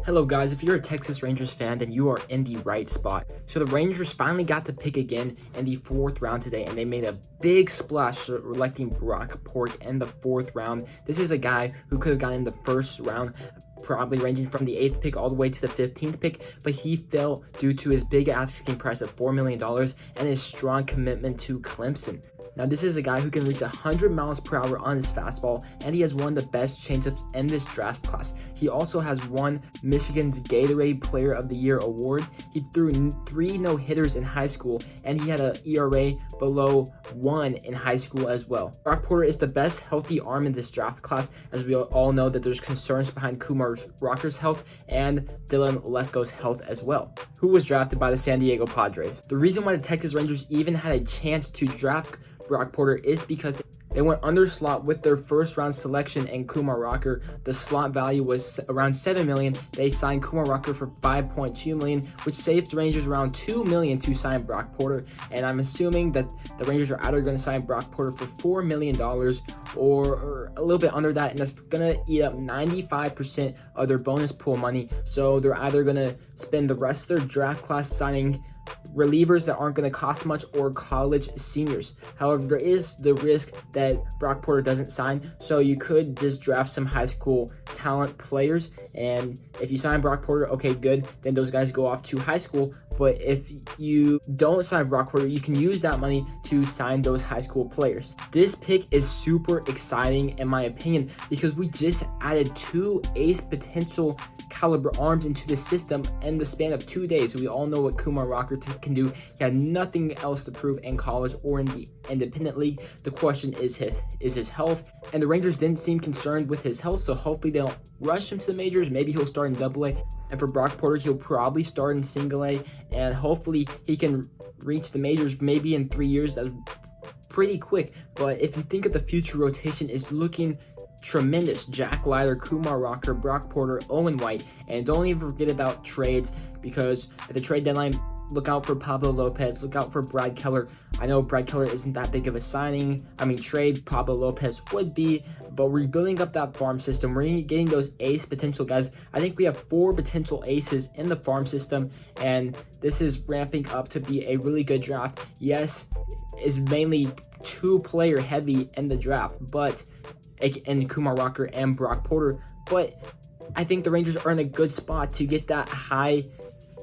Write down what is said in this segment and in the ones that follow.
Hello guys, if you're a Texas Rangers fan, then you are in the right spot. So the Rangers finally got to pick again in the 4th round today, and they made a big splash selecting Brock Pork in the 4th round. This is a guy who could have gotten in the 1st round, probably ranging from the 8th pick all the way to the 15th pick, but he fell due to his big asking price of $4 million and his strong commitment to Clemson. Now this is a guy who can reach 100 miles per hour on his fastball, and he has one of the best changeups in this draft class. He also has won Michigan's Gatorade Player of the Year award. He threw 3 no-hitters in high school, and he had an ERA below 1 in high school as well. Brock Porter is the best healthy arm in this draft class, as we all know that there's concerns behind Kumar Rocker's health and Dylan Lesko's health as well, who was drafted by the San Diego Padres. The reason why the Texas Rangers even had a chance to draft Brock Porter is because they went under slot with their 1st round selection and Kumar Rocker. The slot value was around $7 million. They signed Kumar Rocker for $5.2 million, which saved the Rangers around $2 million to sign Brock Porter. And I'm assuming that the Rangers are either going to sign Brock Porter for $4 million or a little bit under that, and that's going to eat up 95% of their bonus pool money. So they're either going to spend the rest of their draft class signing relievers that aren't going to cost much or college seniors. However, there is the risk that Brock Porter doesn't sign, so you could just draft some high school talent players, and if you sign Brock Porter, okay, good, then those guys go off to high school. But if you don't sign Brock Porter, you can use that money to sign those high school players. This pick is super exciting in my opinion because we just added 2 ace potential caliber arms into the system in the span of 2 days. We all know what Kumar Rocker can do. He had nothing else to prove in college or in the independent league. The question is his health, and the Rangers didn't seem concerned with his health, so hopefully they don't rush him to the majors. Maybe he'll start in Double-A, and for Brock Porter, he'll probably start in Single-A, and hopefully he can reach the majors maybe in 3 years. That's pretty quick, but if you think of the future rotation, is looking tremendous. Jack Leiter, Kumar Rocker, Brock Porter, Owen White, and don't even forget about trades, because at the trade deadline, look out for Pablo Lopez, look out for Brad Keller. I know Brad Keller isn't that big of a trade Pablo Lopez would be, but we're building up that farm system. We're getting those ace potential guys. I think we have 4 potential aces in the farm system, and this is ramping up to be a really good draft. Yes, it's mainly 2-player heavy in the draft, but in Kumar Rocker and Brock Porter, but I think the Rangers are in a good spot to get that high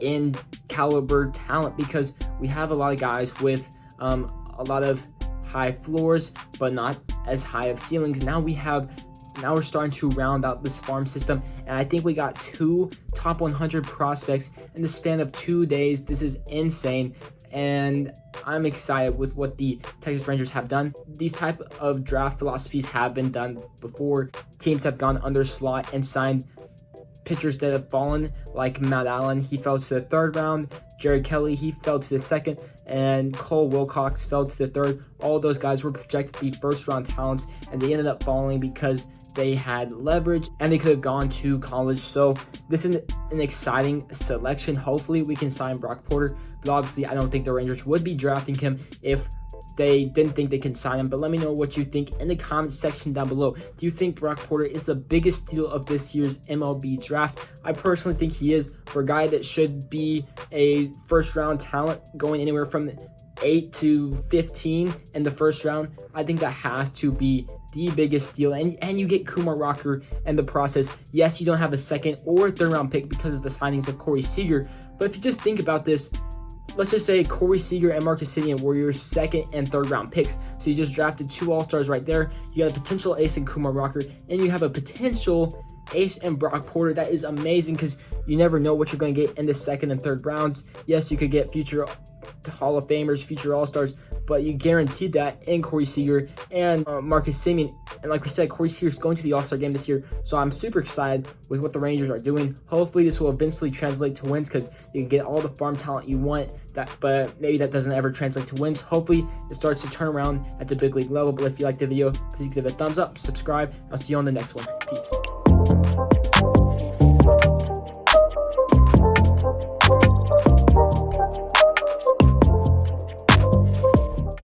in caliber talent, because we have a lot of guys with a lot of high floors but not as high of ceilings. Now we're starting to round out this farm system, and I think we got 2 top 100 prospects in the span of 2 days. This is insane, and I'm excited with what the Texas Rangers have done. These type of draft philosophies have been done before. Teams have gone under slot and signed pitchers that have fallen, like Matt Allen, he fell to the 3rd round. Jerry Kelly, he fell to the 2nd, and Cole Wilcox fell to the 3rd. All those guys were projected to be 1st-round talents, and they ended up falling because they had leverage and they could have gone to college. So this is an exciting selection. Hopefully we can sign Brock Porter, but obviously I don't think the Rangers would be drafting him if they didn't think they can sign him. But let me know what you think in the comment section down below. Do you think Brock Porter is the biggest steal of this year's MLB draft? I personally think he is. For a guy that should be a 1st-round talent, going anywhere from 8 to 15 in the 1st round, I think that has to be the biggest steal. And you get Kumar Rocker in the process. Yes, you don't have a 2nd or 3rd round pick because of the signings of Corey Seager, but if you just think about this, let's just say Corey Seager and Marcus Semien were your 2nd and 3rd round picks. So you just drafted 2 all-stars right there. You got a potential ace in Kumar Rocker, and you have a potential ace in Brock Porter. That is amazing, because you never know what you're going to get in the 2nd and 3rd rounds. Yes, you could get future Hall of Famers, future all-stars, but you guaranteed that in Corey Seager and Marcus Semien. And like we said, Corey Seager is going to the All-Star game this year, so I'm super excited with what the Rangers are doing. Hopefully this will eventually translate to wins, because you can get all the farm talent you want, but maybe that doesn't ever translate to wins. Hopefully it starts to turn around at the big league level. But if you like the video, please give it a thumbs up, subscribe. I'll see you on the next one. Peace.